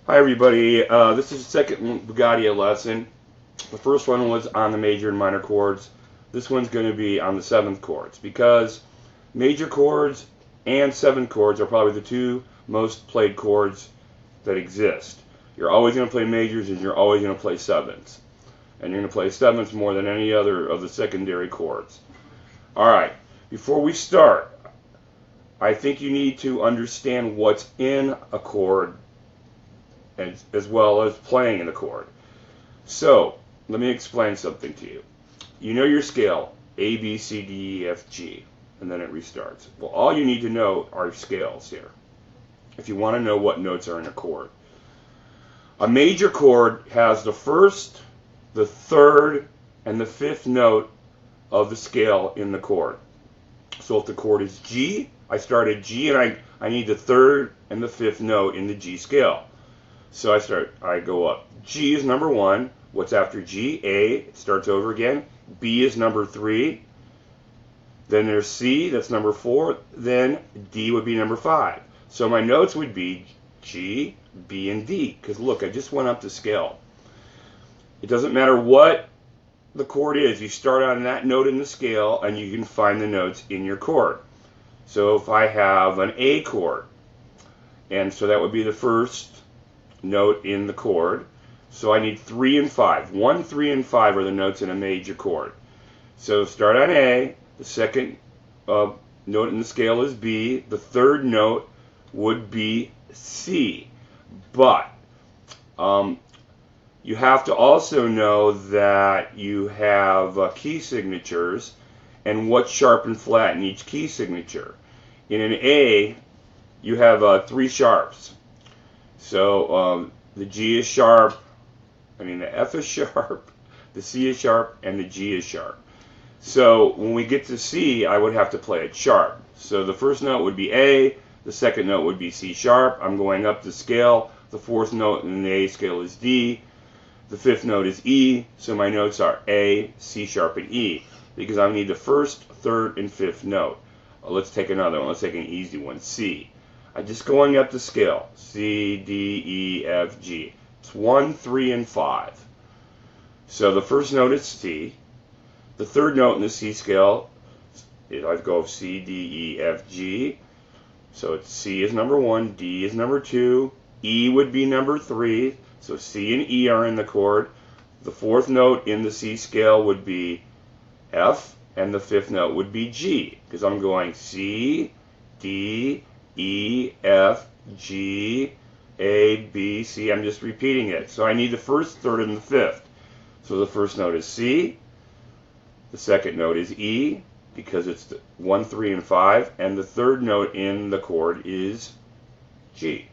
Hi everybody, this is the second Bugarija lesson. The first one was on the major and minor chords. This one's going to be on the seventh chords because major chords and seventh chords are probably the two most played chords that exist. You're always going to play majors and you're always going to play sevenths. And you're going to play sevenths more than any other of the secondary chords. Alright, before we start, I think you need to understand what's in a chord as well as playing in the chord. So, let me explain something to you. You know your scale, A, B, C, D, E, F, G, and then it restarts. Well, all you need to know are scales here, if you want to know what notes are in a chord. A major chord has the first, the third, and the fifth note of the scale in the chord. So if the chord is G, I start at G and I need the third and the fifth note in the G scale. So I go up. G is number 1. What's after G? A. It starts over again. B is number 3. Then there's C. That's number 4. Then D would be number 5. So my notes would be G, B, and D. Because look, I just went up the scale. It doesn't matter what the chord is. You start on that note in the scale and you can find the notes in your chord. So if I have an A chord, and so that would be the first note in the chord. So I need 3 and 5. 1, 3, and 5 are the notes in a major chord. So start on A. The second note in the scale is B. The third note would be C. But you have to also know that you have key signatures and what's sharp and flat in each key signature. In an A, you have 3 sharps. So the G is sharp, the F is sharp, the C is sharp, and the G is sharp. So when we get to C, I would have to play it sharp. So the first note would be A, the second note would be C sharp. I'm going up the scale. The fourth note in the A scale is D. The fifth note is E, so my notes are A, C sharp, and E, because I need the first, third, and fifth note. Let's take another one. Let's take an easy one, C. I'm just going up the scale. C, D, E, F, G. It's 1, 3, and 5. So the first note is C. The third note in the C scale, I go C, D, E, F, G. So it's C is number 1, D is number 2, E would be number 3. So C and E are in the chord. The fourth note in the C scale would be F, and the fifth note would be G, because I'm going C, D, E, F, G, A, B, C. I'm just repeating it. So I need the first, third, and the fifth. So the first note is C. The second note is E, because it's 1, 3, and 5. And the third note in the chord is G,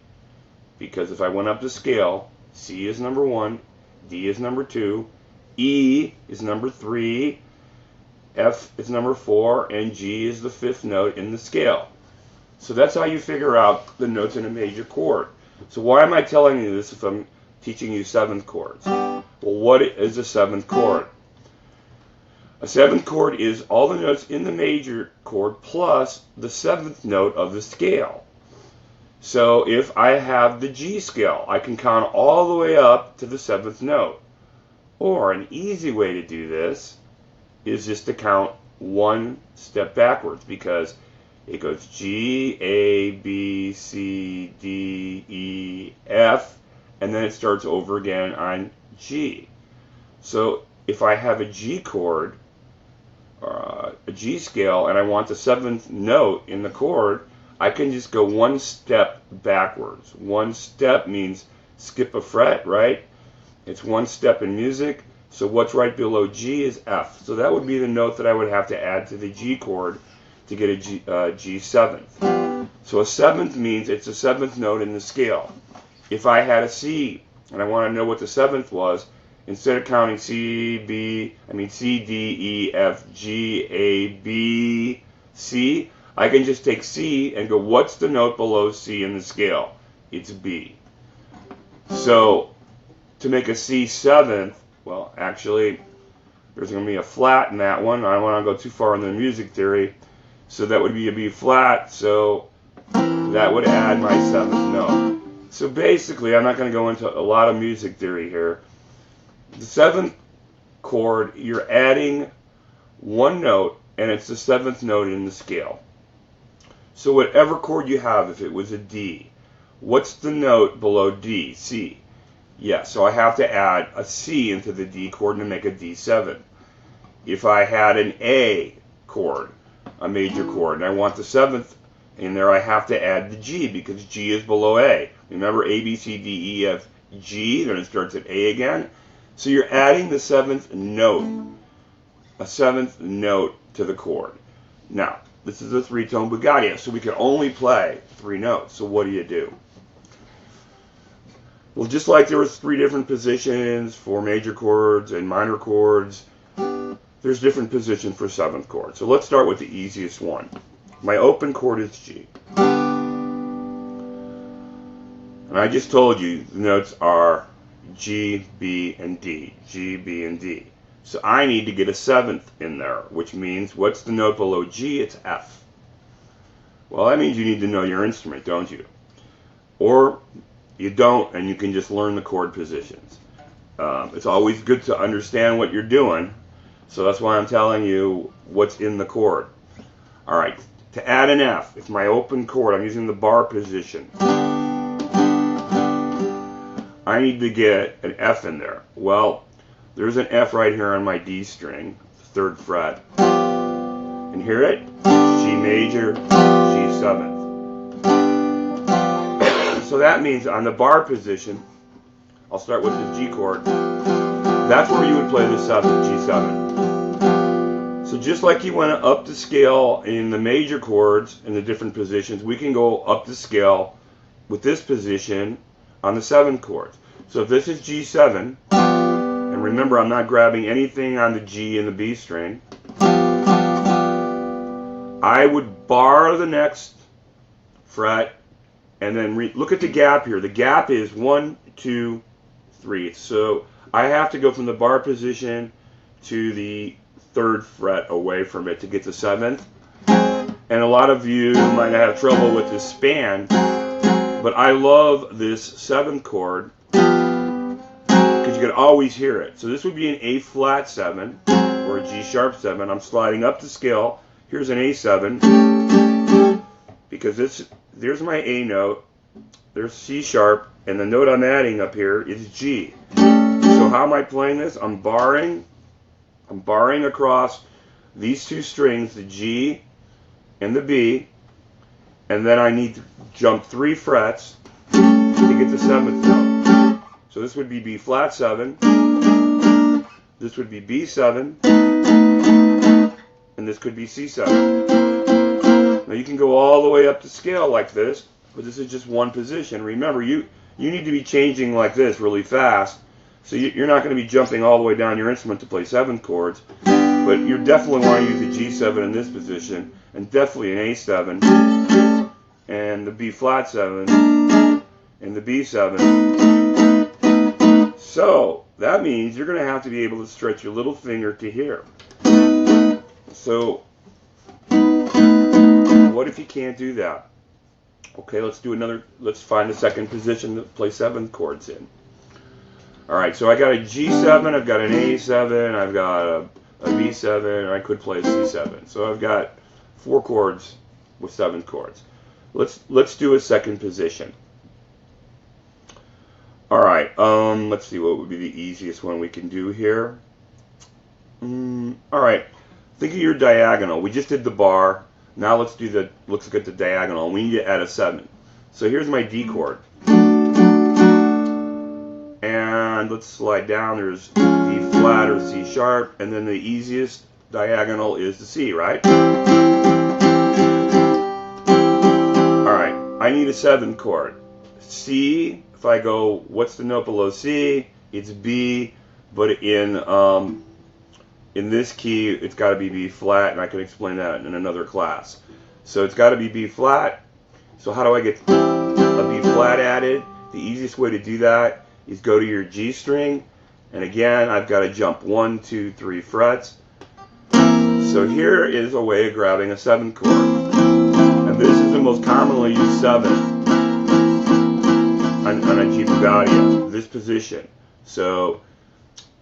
because if I went up the scale, C is number 1, D is number 2, E is number 3, F is number 4, and G is the fifth note in the scale. So that's how you figure out the notes in a major chord. So why am I telling you this if I'm teaching you seventh chords? Well, what is a seventh chord? A seventh chord is all the notes in the major chord plus the seventh note of the scale. So if I have the G scale, I can count all the way up to the seventh note. Or an easy way to do this is just to count one step backwards, because it goes G, A, B, C, D, E, F, and then it starts over again on G. So if I have a G chord, a G scale, and I want the seventh note in the chord, I can just go one step backwards. One step means skip a fret, right? It's one step in music. So what's right below G is F. So that would be the note that I would have to add to the G chord to get a G seventh. So a seventh means it's the seventh note in the scale. If I had a C and I want to know what the seventh was, instead of counting C, D, E, F, G, A, B, C, I can just take C and go, what's the note below C in the scale? It's B. So to make a C seventh, well, actually, there's going to be a flat in that one. I don't want to go too far in the music theory. So that would be a B flat, so that would add my seventh note. So basically, I'm not going to go into a lot of music theory here. The 7th chord, you're adding one note, and it's the 7th note in the scale. So whatever chord you have, if it was a D, what's the note below D? C. Yeah, so I have to add a C into the D chord to make a D7. If I had an A chord, a major chord, and I want the 7th in there, I have to add the G because G is below A. Remember A, B, C, D, E, F, G, then it starts at A again. So you're adding the 7th note, a 7th note to the chord. Now, this is a 3-tone Bugarija, so we can only play 3 notes. So what do? Well, just like there was 3 different positions for major chords and minor chords, there's different positions for 7th chord. So let's start with the easiest one. My open chord is G. And I just told you the notes are G, B, and D. G, B, and D. So I need to get a 7th in there, which means what's the note below G? It's F. Well, that means you need to know your instrument, don't you? Or you don't, and you can just learn the chord positions. It's always good to understand what you're doing, so that's why I'm telling you what's in the chord. All right, to add an F, it's my open chord. I'm using the bar position. I need to get an F in there. Well, there's an F right here on my D string, 3rd fret. And hear it? G major, G7th. So that means on the bar position, I'll start with the G chord. That's where you would play the 7th, G7. So just like you went up the scale in the major chords in the different positions, we can go up the scale with this position on the 7th chords. So if this is G7, and remember I'm not grabbing anything on the G and the B string, I would bar the next fret and then look at the gap here. The gap is 1, 2, 3. So I have to go from the bar position to the 3rd fret away from it to get the 7th. And a lot of you might have trouble with this span, but I love this 7th chord because you can always hear it. So this would be an A flat 7 or a G sharp 7. I'm sliding up the scale. Here's an A7 because there's my A note, there's C sharp, and the note I'm adding up here is G. So how am I playing this? I'm barring across these 2 strings, the G and the B, and then I need to jump 3 frets to get the 7th note. So this would be B flat 7, this would be B7, and this could be C7. Now you can go all the way up the scale like this, but this is just one position. Remember, you need to be changing like this really fast, so you're not going to be jumping all the way down your instrument to play 7th chords, but you definitely want to use the G7 in this position, and definitely an A7, and the B flat 7, and the B7. So that means you're going to have to be able to stretch your little finger to here. So what if you can't do that? Okay, let's find the 2nd position to play 7th chords in. Alright, so I got a G7, I've got an A7, I've got a B7, I could play a C7. So I've got 4 chords with 7th chords. Let's do a 2nd position. Alright, let's see what would be the easiest one we can do here. Alright, think of your diagonal. We just did the bar. Now let's look at the diagonal. We need to add a 7. So here's my D chord. And let's slide down. There's D flat or C sharp, and then the easiest diagonal is the C, right? Alright, I need a 7th chord. C, if I go, what's the note below C? It's B, but in this key, it's got to be B flat, and I can explain that in another class. So it's got to be B flat. So how do I get a B flat added? The easiest way to do that is go to your G string, and again, I've got to jump 1, 2, 3 frets. So here is a way of grabbing a 7th chord, and this is the most commonly used 7th. on a G Bugarija, this position. So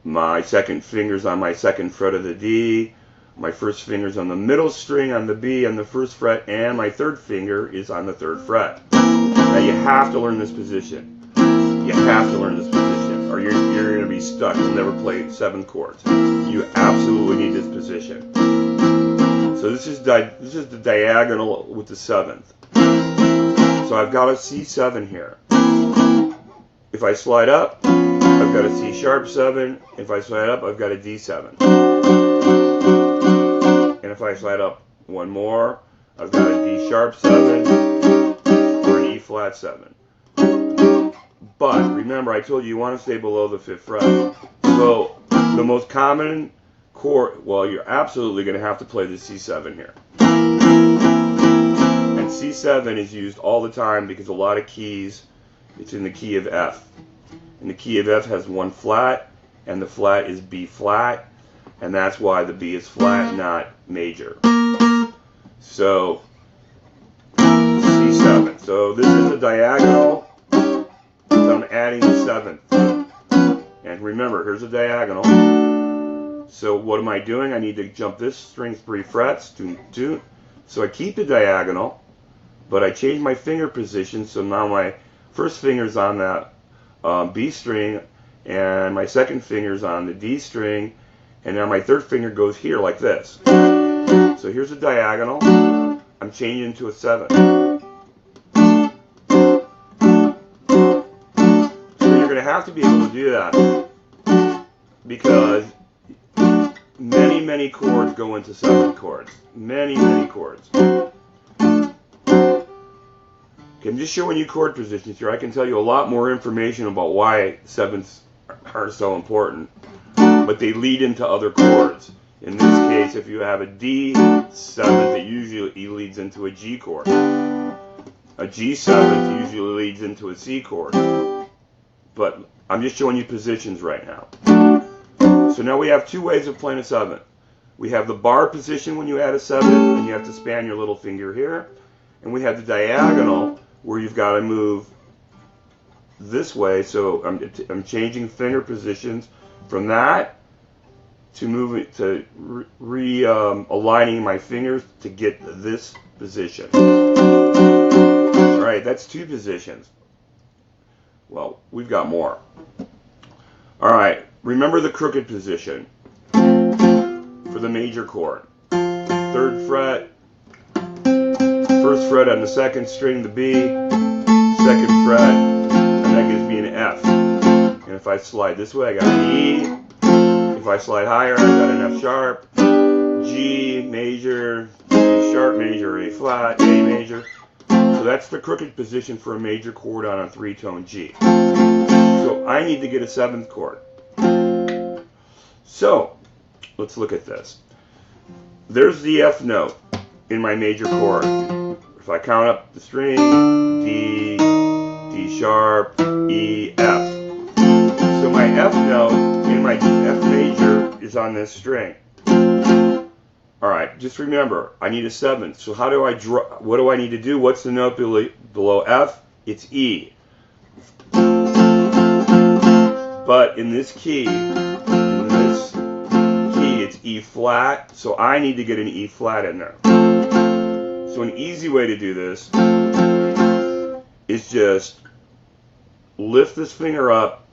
my second finger's on my second fret of the D, my first finger's on the middle string on the B on the first fret, and my third finger is on the third fret. Now you have to learn this position. You have to learn this position, or you're going to be stuck. You'll never play 7th chords. You absolutely need this position. So this is the diagonal with the 7th. So I've got a C7 here. If I slide up, I've got a C sharp 7. If I slide up, I've got a D7. And if I slide up one more, I've got a D sharp 7 or an E flat 7. But remember, I told you want to stay below the 5th fret. So the most common chord, well, you're absolutely going to have to play the C7 here. And C7 is used all the time because a lot of keys, it's in the key of F. And the key of F has one flat, and the flat is B flat, and that's why the B is flat, not major. So C7. So this is a diagonal. So I'm adding the 7th. And remember, here's a diagonal. So what am I doing? I need to jump this string 3 frets. So I keep the diagonal, but I change my finger position. So now my first finger's on that B string, and my second finger's on the D string, and now my third finger goes here like this. So here's a diagonal. I'm changing to a 7. Have to be able to do that because many chords go into 7th chords. Many chords. Okay, I'm just showing you chord positions here. I can tell you a lot more information about why 7ths are so important, but they lead into other chords. In this case, if you have a D 7th, it usually leads into a G chord. A G 7th usually leads into a C chord. But I'm just showing you positions right now. So now we have 2 ways of playing a 7th. We have the bar position when you add a 7th, and you have to span your little finger here. And we have the diagonal where you've got to move this way. So I'm changing finger positions from that to moving to aligning my fingers to get this position. All right, that's 2 positions. Well, we've got more. All right, remember the crooked position for the major chord. 3rd fret, 1st fret on the 2nd string, the B, 2nd fret, and that gives me an F. And if I slide this way, I got an E. If I slide higher, I got an F sharp, G major, G sharp major, A flat, A major. So that's the crooked position for a major chord on a 3-tone G. So I need to get a 7th chord. So let's look at this. There's the F note in my major chord. If I count up the string, D, D sharp, E, F. So my F note in my F major is on this string. Alright, just remember, I need a 7th. So how do I draw? What do I need to do? What's the note below F? It's E. But in this key, it's E flat. So I need to get an E flat in there. So an easy way to do this is just lift this finger up,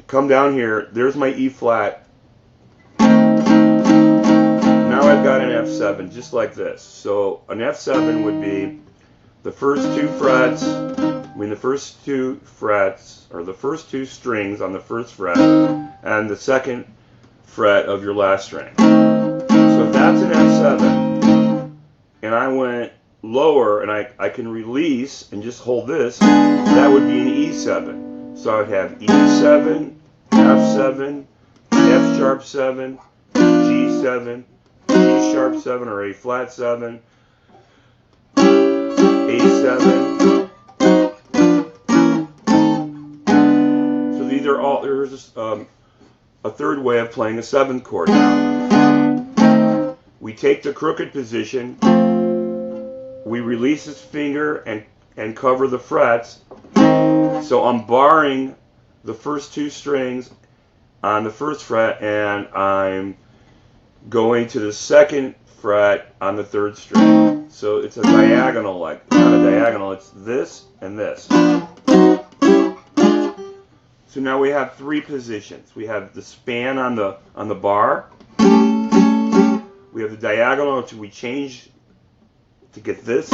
come down here. There's my E flat. Now I've got an F7 just like this. So an F7 would be the first 2 frets, the first 2 frets, or the first 2 strings on the 1st fret, and the 2nd fret of your last string. So if that's an F7, and I went lower, and I can release and just hold this, that would be an E7. So I would have E7, F7, F sharp 7, G7, G sharp 7 or A flat 7, A7. So these are all, there's just, a 3rd way of playing a 7th chord now. We take the crooked position, we release this finger and cover the frets, So I'm barring the first two strings on the first fret, and I'm going to the second fret on the third string. So it's a diagonal, like not a diagonal, it's this and this. So now we have three positions. We have the span on the bar. We have the diagonal, which we change to get this.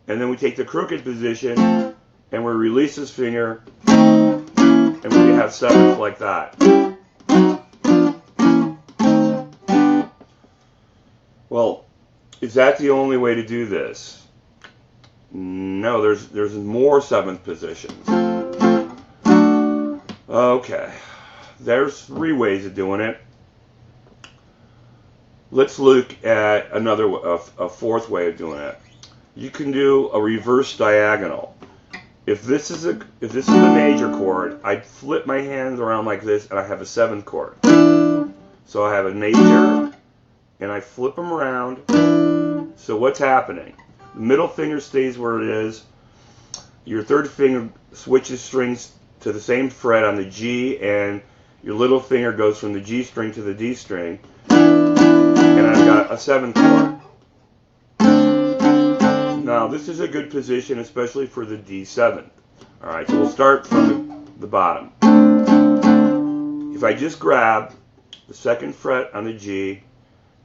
And then we take the crooked position and we release this finger and we have seventh like that. Well, is that the only way to do this? No, there's more seventh positions. Okay, there's three ways of doing it. Let's look at a fourth way of doing it. You can do a reverse diagonal. If this is the major chord, I'd flip my hands around like this, and I have a seventh chord. So I have a major, and I flip them around. So what's happening? The middle finger stays where it is. Your third finger switches strings to the same fret on the G, and your little finger goes from the G string to the D string. And I've got a seventh chord. Now this is a good position, especially for the D7. Alright, so we'll start from the bottom. If I just grab the second fret on the G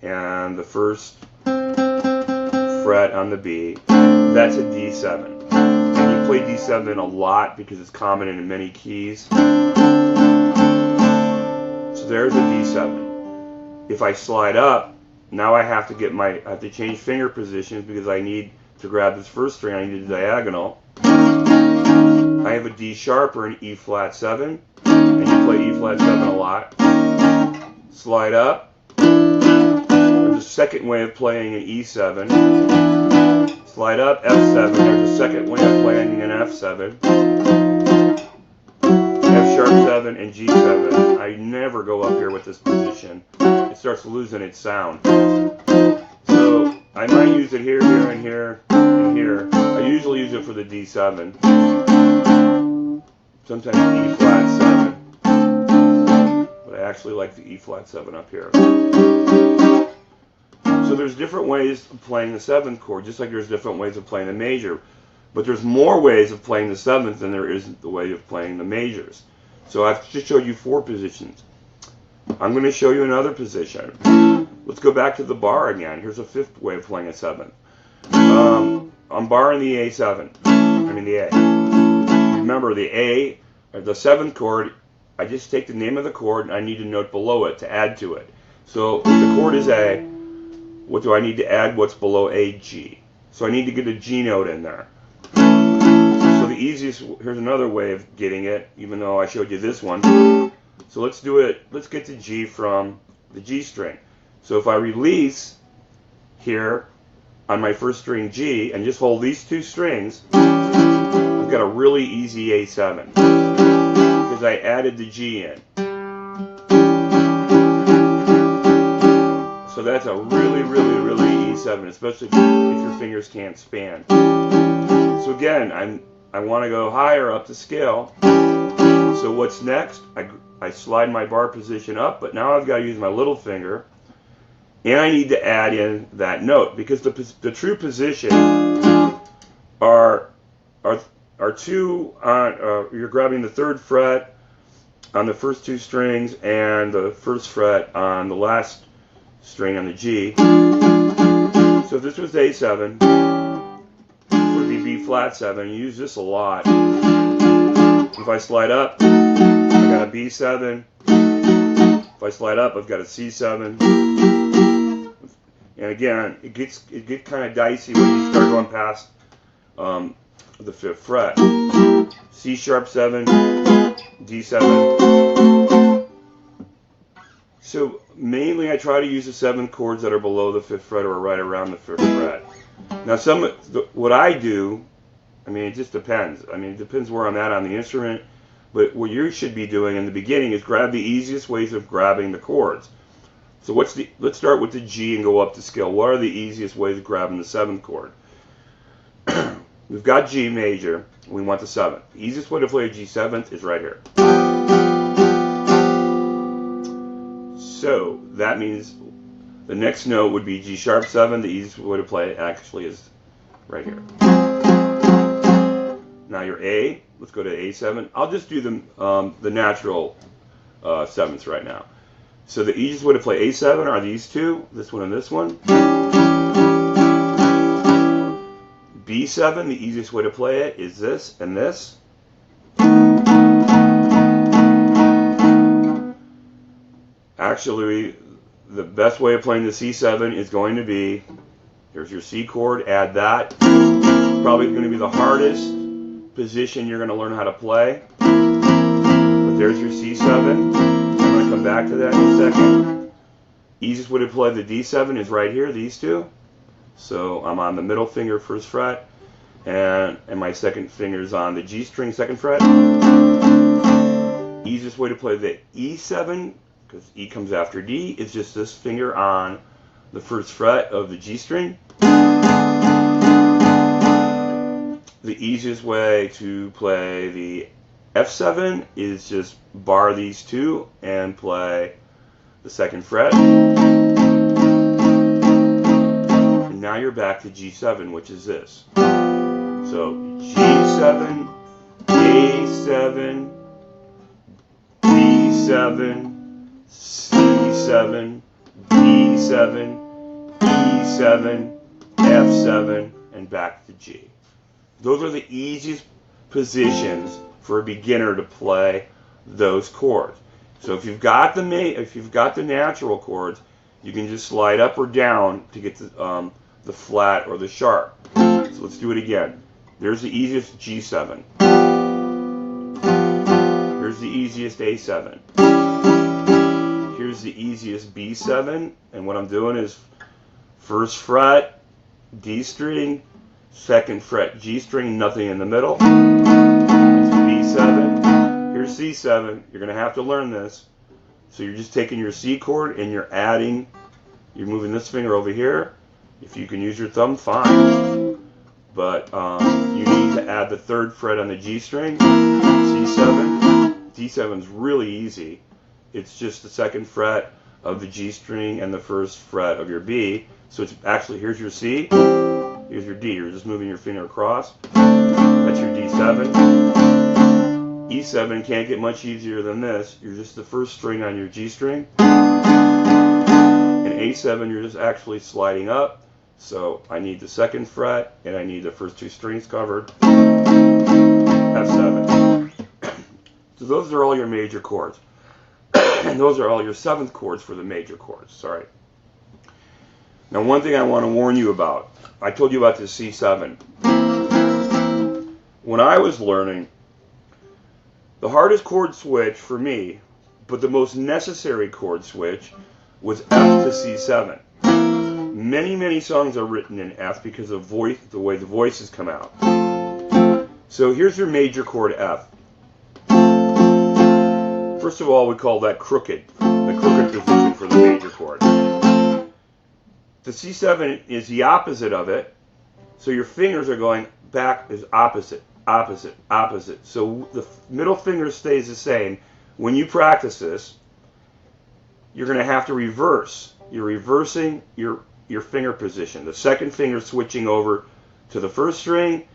and the first fret on the B, that's a D7. And you play D7 a lot because it's common in many keys. So there's a D7. If I slide up, now I have to change finger positions because I need to grab this first string. I need a diagonal. I have a D sharp or an E flat 7, and you play E flat 7 a lot. Slide up. There's a second way of playing an E7. Slide up, F7. There's a second way of playing an F7. F sharp 7 and G7. I never go up here with this position. It starts losing its sound. So I might use it here, here, and here, and here. I usually use it for the D7. Sometimes E flat 7. But I actually like the E flat 7 up here. So there's different ways of playing the seventh chord, just like there's different ways of playing the major. But there's more ways of playing the seventh than there is the way of playing the majors. So I've just showed you four positions. I'm going to show you another position. Let's go back to the bar again. Here's a fifth way of playing a seventh. I'm barring the A7. I mean the A. Remember the seventh chord, I just take the name of the chord and I need a note below it to add to it. So if the chord is A, what do I need to add? What's below A? G. So I need to get a G note in there. So the easiest, here's another way of getting it, even though I showed you this one. So let's do it, let's get the G from the G string. So if I release here on my first string G and just hold these two strings, I've got a really easy A7 because I added the G in. So that's a really, really, really E7, especially if your fingers can't span. So again, I want to go higher up the scale. So what's next? I slide my bar position up, but now I've got to use my little finger, and I need to add in that note because the true position are two on. You're grabbing the third fret on the first two strings and the first fret on the last string on the G. So if this was A7, this would be B flat 7. You use this a lot. If I slide up, I've got a B7. If I slide up, I've got a C7. And again, it gets kind of dicey when you start going past the fifth fret. C sharp 7, D7. So mainly I try to use the 7 chords that are below the 5th fret or right around the 5th fret. Now what I do, I mean it just depends. I mean it depends where I'm at on the instrument, but what you should be doing in the beginning is grab the easiest ways of grabbing the chords. So let's start with the G and go up the scale. What are the easiest ways of grabbing the 7th chord? we've got G major. We want the 7th. The easiest way to play a G7 is right here. So that means the next note would be G sharp 7. The easiest way to play it actually is right here. Now your A, let's go to A7. I'll just do the natural 7ths right now. So the easiest way to play A7 are these two, this one and this one. B7, the easiest way to play it is this and this. Actually, the best way of playing the C7 is going to be, here's your C chord, add that. Probably going to be the hardest position you're going to learn how to play. But there's your C7. I'm going to come back to that in a second. Easiest way to play the D7 is right here, these two. So I'm on the middle finger, 1st fret, and my 2nd finger is on the G string, 2nd fret. Easiest way to play the E7, because E comes after D, is just this finger on the 1st fret of the G string. The easiest way to play the F7 is just bar these two and play the 2nd fret. And now you're back to G7, which is this. So G7, A7, B7, C7, D7, E7, F7, and back to G. Those are the easiest positions for a beginner to play those chords. So if you've got the natural chords, you can just slide up or down to get the flat or the sharp. So let's do it again. There's the easiest G7. Here's the easiest A7. Here's the easiest B7, and what I'm doing is 1st fret, D string, 2nd fret, G string, nothing in the middle. It's B7. Here's C7. You're going to have to learn this. So you're just taking your C chord and you're you're moving this finger over here. If you can use your thumb, fine. But you need to add the 3rd fret on the G string, C7. D7 is really easy. It's just the 2nd fret of the G string and the 1st fret of your B. So it's actually, here's your C, here's your D. You're just moving your finger across. That's your D7. E7 can't get much easier than this. You're just the 1st string on your G string. And A7, you're just actually sliding up. So I need the 2nd fret and I need the first 2 strings covered. F7. So those are all your major chords. And those are all your 7th chords for the major chords. Sorry. Now one thing I want to warn you about. I told you about the C7. When I was learning, the hardest chord switch for me, but the most necessary chord switch, was F to C7. Many songs are written in F because of the way the voices come out. So here's your major chord F. First of all, we call that crooked, the crooked position for the major chord. The C7 is the opposite of it, so your fingers are going back is opposite, opposite, opposite. So the middle finger stays the same. When you practice this, you're going to have to reverse. You're reversing your finger position. The 2nd finger switching over to the 1st string,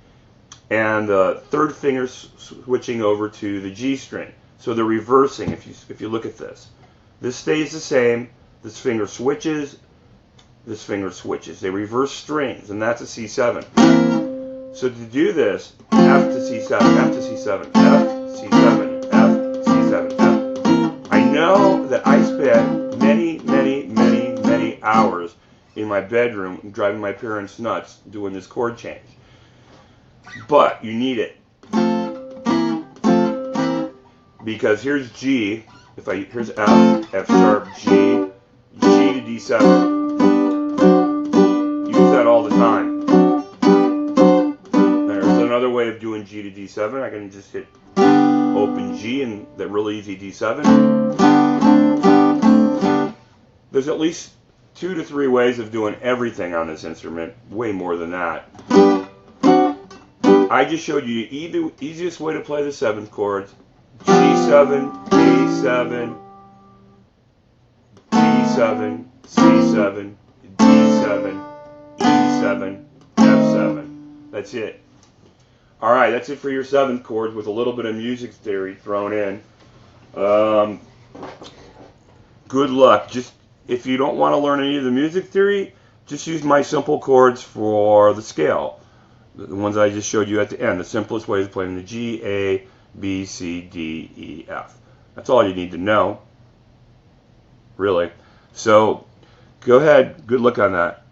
and the 3rd finger switching over to the G string. So they're reversing. If you look at this, this stays the same. This finger switches. This finger switches. They reverse strings, and that's a C7. So to do this, F to C7, F to C7, F, C7, F, C7, F. I know that I spent many hours in my bedroom driving my parents nuts doing this chord change. But you need it. Because here's G, here's F, F sharp, G, G to D7. Use that all the time. There's another way of doing G to D7. I can just hit open G and the really easy D7. There's at least 2 to 3 ways of doing everything on this instrument, way more than that. I just showed you the easiest way to play the 7th chords. G7, A7, B7, C7, D7, E7, F7. That's it. Alright, that's it for your 7th chords with a little bit of music theory thrown in. Good luck. Just if you don't want to learn any of the music theory, just use my simple chords for the scale. The ones I just showed you at the end. The simplest way is playing the G, A, B, C, D, E, F. That's all you need to know, really. So, go ahead. Good luck on that.